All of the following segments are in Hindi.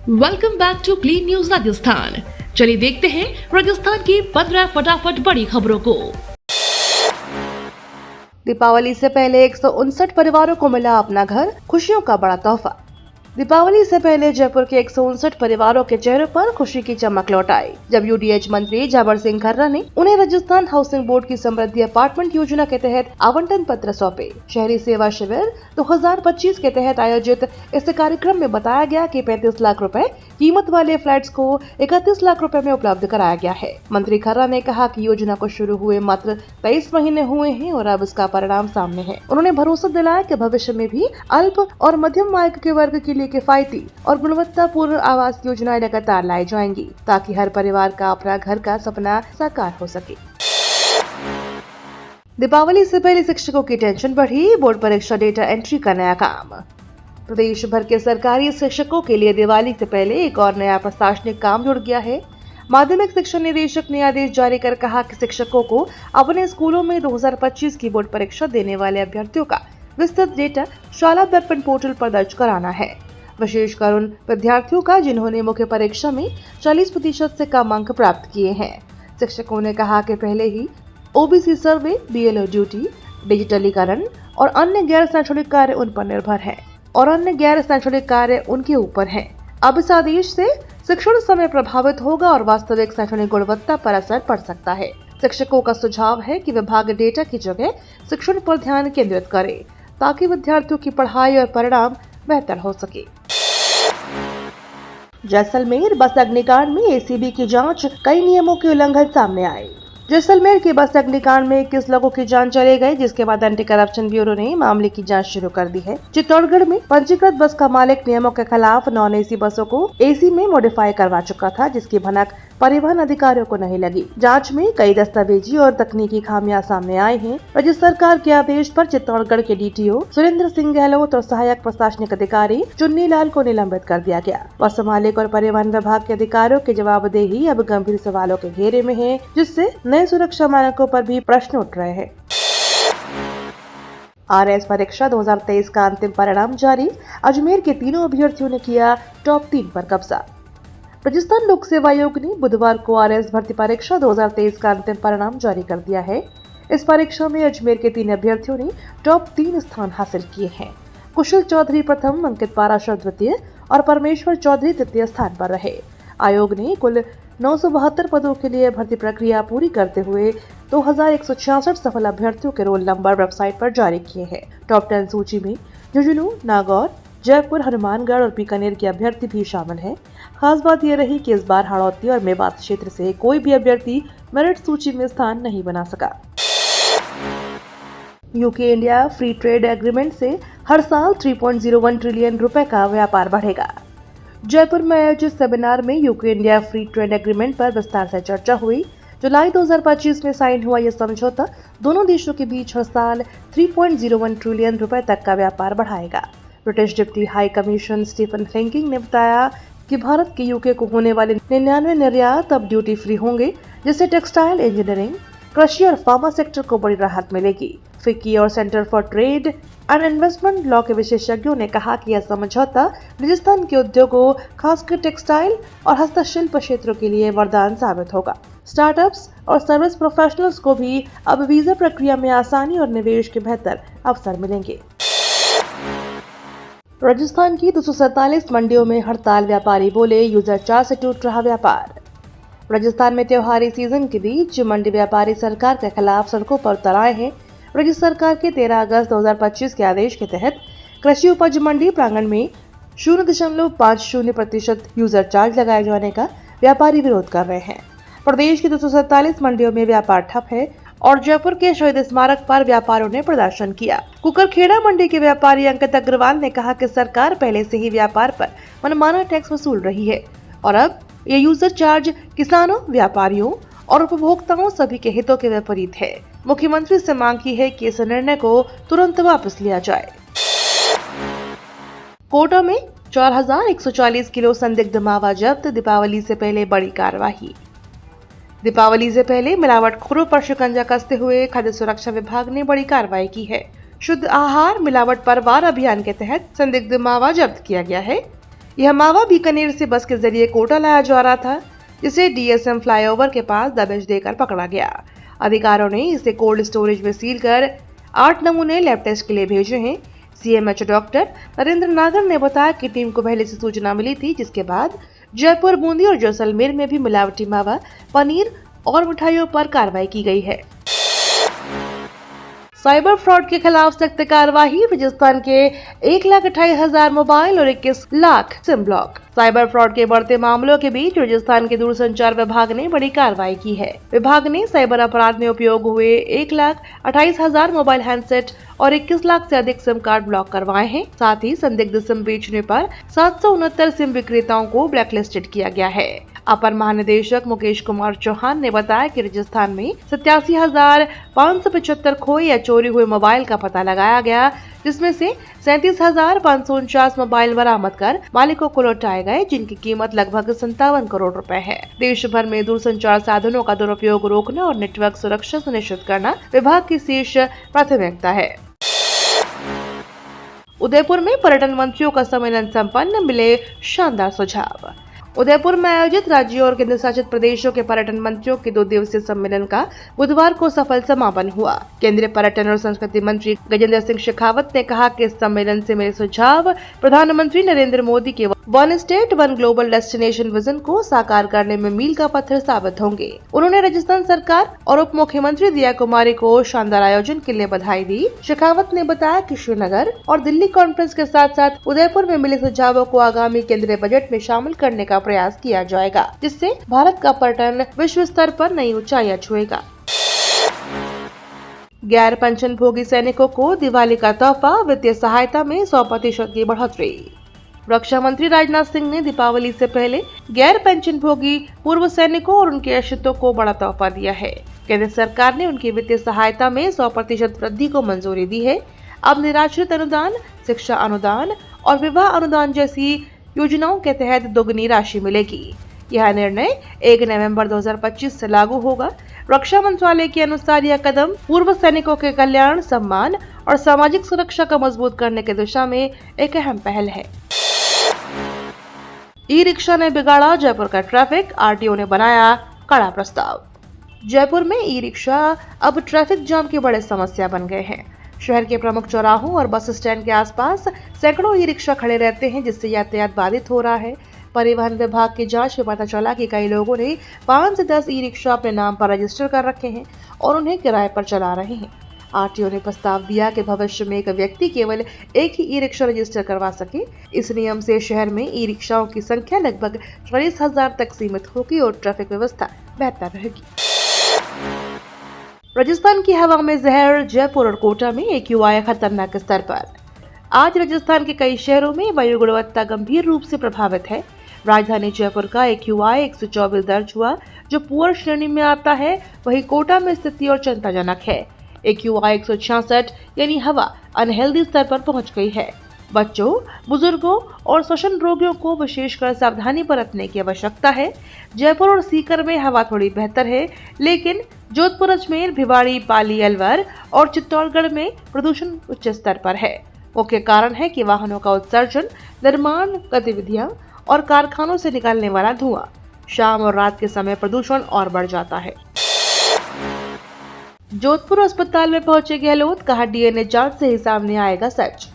Welcome back to clean news Rajasthan. चलिए देखते हैं राजस्थान की 15 फटाफट बड़ी खबरों को। दीपावली से पहले 159 परिवारों को मिला अपना घर, खुशियों का बड़ा तोहफा। दीपावली से पहले जयपुर के 159 परिवारों के चेहरों पर खुशी की चमक लौट आई, जब यूडीएच मंत्री जबर सिंह खर्रा ने उन्हें राजस्थान हाउसिंग बोर्ड की समृद्धि अपार्टमेंट योजना के तहत आवंटन पत्र सौंपे। शहरी सेवा शिविर 2025 के तहत आयोजित इस कार्यक्रम में बताया गया कि 35 लाख रुपए कीमत वाले फ्लैट्स को 31 लाख रुपए में उपलब्ध कराया गया है। मंत्री खर्रा ने कहा कि योजना को शुरू हुए मात्र 23 महीने हुए हैं और अब इसका परिणाम सामने है। उन्होंने भरोसा दिलाया कि भविष्य में भी अल्प और मध्यम आय के वर्ग के लिए किफायती और गुणवत्तापूर्ण आवास योजनाएं लगातार लाई जाएंगी, ताकि हर परिवार का अपना घर का सपना साकार हो सके। दीपावली से पहले शिक्षकों की टेंशन बढ़ी, बोर्ड परीक्षा डेटा एंट्री का नया काम। प्रदेश भर के सरकारी शिक्षकों के लिए दिवाली से पहले एक और नया प्रशासनिक काम जुड़ गया है। माध्यमिक शिक्षा निदेशक ने आदेश जारी कर कहा कि शिक्षकों को अपने स्कूलों में 2025 की बोर्ड परीक्षा देने वाले अभ्यर्थियों का विस्तृत डेटा शाला दर्पण पोर्टल पर दर्ज कराना है, विशेषकर उन विद्यार्थियों का जिन्होंने मुख्य परीक्षा में 40% से कम अंक प्राप्त किए हैं। शिक्षकों ने कहा कि पहले ही ओबीसी सर्वे, बीएलओ ड्यूटी, डिजिटलीकरण और अन्य गैर शैक्षणिक कार्य उन पर निर्भर है और अन्य गैर शैक्षणिक कार्य उनके ऊपर हैं। अब इस आदेश से शिक्षण समय प्रभावित होगा और वास्तविक शैक्षणिक गुणवत्ता पर असर पड़ सकता है। शिक्षकों का सुझाव है कि विभाग डेटा की जगह शिक्षण पर ध्यान केंद्रित करे, ताकि विद्यार्थियों की पढ़ाई और परिणाम बेहतर हो सके। जैसलमेर बस अग्निकांड में एसीबी की जांच, कई नियमों के उल्लंघन सामने आए। जैसलमेर के बस अग्निकांड में 21 लोगों की जान चले गए, जिसके बाद एंटी करप्शन ब्यूरो ने मामले की जांच शुरू कर दी है। चित्तौड़गढ़ में पंजीकृत बस का मालिक नियमों के खिलाफ नॉन एसी बसों को एसी में मॉडिफाई करवा चुका था, जिसकी भनक परिवहन अधिकारियों को नहीं लगी। जांच में कई दस्तावेजी और तकनीकी खामियां सामने आई हैं। राज्य सरकार के आदेश पर चित्तौड़गढ़ के डीटीओ सुरेंद्र सिंह गहलोत और सहायक प्रशासनिक अधिकारी चुन्नी लाल को निलंबित कर दिया गया। बस मालिक और परिवहन विभाग के अधिकारियों की जवाबदेही अब गंभीर सवालों के घेरे में है, जिससे नए सुरक्षा मानकों पर भी प्रश्न उठ रहे हैं। आरएएस परीक्षा 2023 का अंतिम परिणाम जारी, अजमेर के तीनों अभ्यर्थियों ने किया टॉप 3 पर कब्जा। राजस्थान लोक सेवा आयोग ने बुधवार को आरएएस भर्ती परीक्षा 2023 का अंतिम परिणाम जारी कर दिया है। इस परीक्षा में अजमेर के 3 अभ्यर्थियों ने टॉप 3 स्थान हासिल किए हैं। कुशल चौधरी प्रथम, अंकित पाराशर द्वितीय और परमेश्वर चौधरी तृतीय स्थान पर रहे। आयोग ने कुल 972 पदों के लिए भर्ती प्रक्रिया पूरी करते हुए 2166 सफल अभ्यर्थियों के रोल नंबर वेबसाइट पर जारी किए हैं। टॉप 10 सूची में झुंझुनू, नागौर, जयपुर, हनुमानगढ़ और बीकानेर के अभ्यर्थी भी शामिल हैं। खास बात यह रही कि इस बार हाड़ौती और मेवात क्षेत्र से कोई भी अभ्यर्थी मेरिट सूची में स्थान नहीं बना सका। UK India free trade agreement से हर साल 3.01 ट्रिलियन रुपए का व्यापार बढ़ेगा। जयपुर में आयोजित सेमिनार में UK India free trade agreement पर विस्तार से चर्चा हुई। जुलाई 2025 में साइन हुआ यह समझौता दोनों देशों के बीच हर साल 3.01 ट्रिलियन रुपए तक का व्यापार बढ़ाएगा। British deputy high commission Stephen फ्लैंकिंग ने बताया कि भारत के यूके को होने वाले 99 निर्यात अब ड्यूटी फ्री होंगे, जिससे टेक्सटाइल, इंजीनियरिंग, कृषि और फार्मा सेक्टर को बड़ी राहत मिलेगी। फिक्की और centre for trade and investment law के विशेषज्ञों ने कहा कि यह समझौता राजस्थान के उद्योगों, खासकर टेक्सटाइल और हस्तशिल्प क्षेत्रों के लिए वरदान साबित होगा। स्टार्टअप्स और सर्विस प्रोफेशनल्स को भी अब वीजा प्रक्रिया में आसानी और निवेश के बेहतर अवसर मिलेंगे। राजस्थान की 247 मंडियों में हड़ताल, व्यापारी बोले यूजर चार्ज से टूट रहा व्यापार। राजस्थान में त्योहारी सीजन के बीच मंडी व्यापारी सरकार के खिलाफ सड़कों पर उतर आए हैं। राज्य सरकार के 13 अगस्त 2025 के आदेश के तहत कृषि उपज मंडी प्रांगण में 0.50% यूजर चार्ज लगाए जाने का व्यापारी विरोध कर रहे हैं। प्रदेश की 247 मंडियों में व्यापार ठप है और जयपुर के शहीद स्मारक पर व्यापारियों ने प्रदर्शन किया। कुकरखेड़ा मंडी के व्यापारी अंकित अग्रवाल ने कहा कि सरकार पहले से ही व्यापार पर मनमाना टैक्स वसूल रही है और अब ये यूजर चार्ज किसानों, व्यापारियों और उपभोक्ताओं सभी के हितों के विपरीत है। मुख्यमंत्री से मांग की है कि इस निर्णय को तुरंत वापस लिया जाए। कोटा में 4140 किलो संदिग्ध मावा जब्त, दीपावली से पहले बड़ी कार्रवाई। दीपावली से पहले मिलावटखोरों पर शिकंजा कसते हुए खाद्य सुरक्षा विभाग ने बड़ी कार्रवाई की है। शुद्ध आहार मिलावट पर वार अभियान के तहत संदिग्ध मावा जब्त किया गया है। यह मावा बीकानेर से बस के जरिए कोटा लाया जा रहा था, जिसे डीएसएम फ्लाईओवर के पास दबिश देकर पकड़ा गया। अधिकारियों ने इसे कोल्ड स्टोरेज में सील कर 8 नमूने लैब टेस्ट के लिए भेजे हैं। सीएमएचओ डॉक्टर नरेंद्र नागर ने बताया कि टीम को पहले से सूचना मिली थी, जिसके बाद जयपुर, बूंदी और जैसलमेर में भी मिलावटी मावा, पनीर और मिठाइयों पर कार्रवाई की गई है। साइबर फ्रॉड के खिलाफ सख्त कार्रवाई। राजस्थान के 1,28,000 मोबाइल और 21 lakh SIM block. Cyber fraud के बढ़ते मामलों के बीच राजस्थान के दूरसंचार विभाग ने बड़ी कार्रवाई की है। विभाग ने साइबर अपराध में उपयोग हुए 1,28,000 मोबाइल हैंडसेट और 21 लाख से अधिक सिम कार्ड ब्लॉक करवाए हैं। साथ ही संदिग्ध सिम बेचने पर 769 सिम विक्रेताओं को ब्लैकलिस्टेड किया गया है। अपर महानिदेशक मुकेश कुमार चौहान ने बताया कि राजस्थान में 87,575 खोए या चोरी हुए मोबाइल का पता लगाया गया, जिसमें से 37,549 मोबाइल बरामद कर मालिकों को लौटाए गए, जिनकी कीमत लगभग 57 करोड़ रुपए है। देश भर में दूरसंचार साधनों का दुरुपयोग रोकना और नेटवर्क सुरक्षा सुनिश्चित करना विभाग की शीर्ष प्राथमिकता है। उदयपुर में पर्यटन मंत्रियों का सम्मेलन संपन्न, मिले शानदार सुझाव। उदयपुर में आयोजित राज्यों और केंद्र शासित प्रदेशों के पर्यटन मंत्रियों के 2 दिवसीय सम्मेलन का बुधवार को सफल समापन हुआ। केंद्रीय पर्यटन और संस्कृति मंत्री गजेंद्र सिंह शेखावत ने कहा कि इस सम्मेलन से मिले सुझाव प्रधानमंत्री नरेंद्र मोदी के one state one global destination vision को साकार करने में मील का पत्थर साबित होंगे। उन्होंने राजस्थान सरकार और उप मुख्यमंत्री दिया कुमारी को शानदार आयोजन के लिए बधाई दी। शेखावत ने बताया कि श्रीनगर और दिल्ली कॉन्फ्रेंस के साथ साथ उदयपुर में मिले सुझावों को आगामी केंद्रीय बजट में शामिल करने का प्रयास किया जाएगा, जिससे भारत का पर्यटन विश्व स्तर पर नई ऊंचाइयां छुएगा। गैर पेंशन भोगी सैनिकों को दिवाली का तोहफा, वित्तीय सहायता में 100% की बढ़ोतरी। रक्षा मंत्री राजनाथ सिंह ने दीपावली से पहले गैर पेंशन भोगी पूर्व सैनिकों और उनके आश्रितों को बड़ा तोहफा दिया है। केंद्र सरकार ने उनकी वित्तीय सहायता में 100% वृद्धि को मंजूरी दी है। अब निराश्रित अनुदान, शिक्षा अनुदान और विवाह अनुदान जैसी योजनाओं के तहत दोगुनी राशि मिलेगी। यह निर्णय 1 नवंबर 2025 से लागू होगा। रक्षा मंत्रालय के अनुसार यह कदम पूर्व सैनिकों के कल्याण, सम्मान और सामाजिक सुरक्षा को मजबूत करने की दिशा में एक अहम पहल है। ई रिक्शा ने बिगाड़ा जयपुर का ट्रैफिक, आरटीओ ने बनाया कड़ा प्रस्ताव। जयपुर में ई रिक्शा अब ट्रैफिक जाम की बड़ी समस्या बन गए हैं। शहर के प्रमुख चौराहों और बस स्टैंड के आसपास सैकड़ों ई रिक्शा खड़े रहते हैं, जिससे यातायात बाधित हो रहा है। परिवहन विभाग की जांच में पता चला कि कई लोगों ने 5 से 10 ई रिक्शा अपने नाम पर रजिस्टर कर रखे हैं और उन्हें किराए पर चला रहे हैं। आरटीओ ने प्रस्ताव दिया कि भविष्य में एक व्यक्ति केवल एक ही ई रिक्शा रजिस्टर करवा सके। इस नियम से शहर में ई रिक्शाओं की संख्या लगभग 40,000 तक सीमित होगी और ट्रैफिक व्यवस्था बेहतर रहेगी। राजस्थान की हवा में जहर, जयपुर और कोटा में AQI खतरनाक स्तर पर। आज राजस्थान के कई शहरों में वायु गुणवत्ता गंभीर रूप से प्रभावित है। राजधानी जयपुर का AQI 124 दर्ज हुआ, जो पुअर श्रेणी में आता है। वहीं कोटा में स्थिति और चिंताजनक है। AQI 166 यानी हवा अनहेल्दी स्तर पर पहुंच गई है। बच्चों, बुजुर्गों और श्वसन रोगियों को विशेषकर सावधानी बरतने की आवश्यकता है। जयपुर और सीकर में हवा थोड़ी बेहतर है, लेकिन जोधपुर, अजमेर, भिवाड़ी, पाली, अलवर और चित्तौड़गढ़ में प्रदूषण उच्च स्तर पर है। मुख्य कारण है कि वाहनों का उत्सर्जन, निर्माण गतिविधियां और कारखानों से निकलने वाला धुआं। शाम और रात के समय प्रदूषण और बढ़ जाता है। जोधपुर अस्पताल में पहुंचे गहलोत, कहा DNA जांच से ही सामने आएगा सच।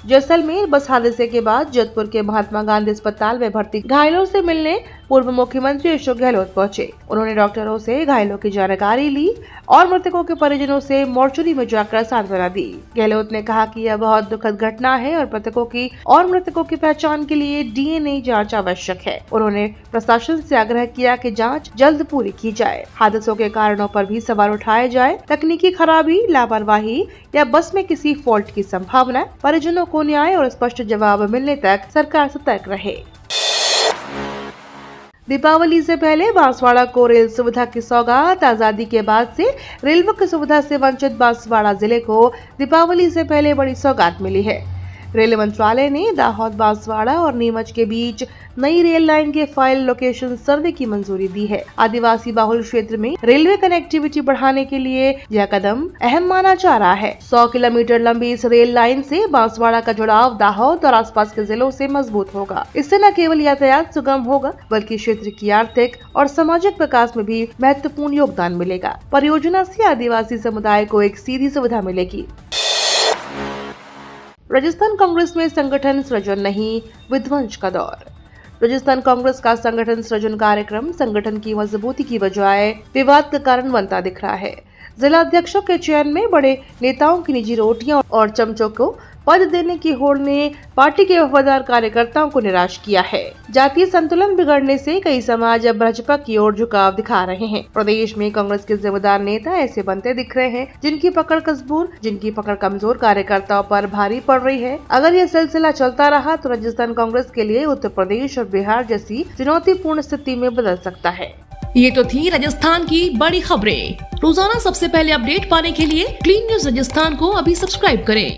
जैसलमेर बस हादसे के बाद जोधपुर के महात्मा गांधी अस्पताल में भर्ती घायलों से मिलने पूर्व मुख्यमंत्री अशोक गहलोत पहुंचे। उन्होंने डॉक्टरों से घायलों की जानकारी ली और मृतकों के परिजनों से मोर्चरी में जाकर सांत्वना दी। गहलोत ने कहा कि यह बहुत दुखद घटना है और मृतकों की पहचान के लिए DNA जांच आवश्यक है। उन्होंने प्रशासन से आग्रह किया कि जांच जल्द पूरी की जाए। हादसों के कारणों पर भी सवाल उठाए जाए। तकनीकी खराबी, लापरवाही या बस में किसी फॉल्ट की संभावना। परिजनों को न्याय और स्पष्ट जवाब मिलने तक सरकार सतर्क रहे। दीपावली से पहले बांसवाड़ा को रेल सुविधा की सौगात। आजादी के बाद से रेलवे की सुविधा से वंचित बांसवाड़ा जिले को दीपावली से पहले बड़ी सौगात मिली है। रेल मंत्रालय ने दाहोद, बांसवाड़ा और नीमच के बीच नई रेल लाइन के फाइल लोकेशन सर्वे की मंजूरी दी है। आदिवासी बाहुल क्षेत्र में रेलवे कनेक्टिविटी बढ़ाने के लिए यह कदम अहम माना जा रहा है। 100 किलोमीटर लंबी इस रेल लाइन से बांसवाड़ा का जुड़ाव दाहोद और आसपास के जिलों से मजबूत होगा। इससे न केवल यातायात सुगम होगा बल्कि क्षेत्र की आर्थिक और सामाजिक विकास में भी महत्वपूर्ण योगदान मिलेगा। परियोजना से आदिवासी समुदाय को एक सीधी सुविधा मिलेगी। राजस्थान कांग्रेस में संगठन सृजन नहीं, विध्वंस का दौर। राजस्थान कांग्रेस का संगठन सृजन कार्यक्रम संगठन की मजबूती की बजाय विवाद का कारण बनता दिख रहा है। जिला अध्यक्षों के चयन में बड़े नेताओं की निजी रोटियां और चमचों को पद देने की होड़ ने पार्टी के वफादार कार्यकर्ताओं को निराश किया है। जातीय संतुलन बिगड़ने से कई समाज अब भाजपा की ओर झुकाव दिखा रहे हैं। प्रदेश में कांग्रेस के जिम्मेदार नेता ऐसे बनते दिख रहे हैं जिनकी पकड़ कमजोर कार्यकर्ताओं पर भारी पड़ रही है। अगर यह सिलसिला चलता रहा तो राजस्थान कांग्रेस के लिए उत्तर प्रदेश और बिहार जैसी चुनौतीपूर्ण स्थिति में बदल सकता है। ये तो थी राजस्थान की बड़ी खबरें। रोजाना सबसे पहले अपडेट पाने के लिए क्लीन न्यूज राजस्थान को अभी सब्सक्राइब करें।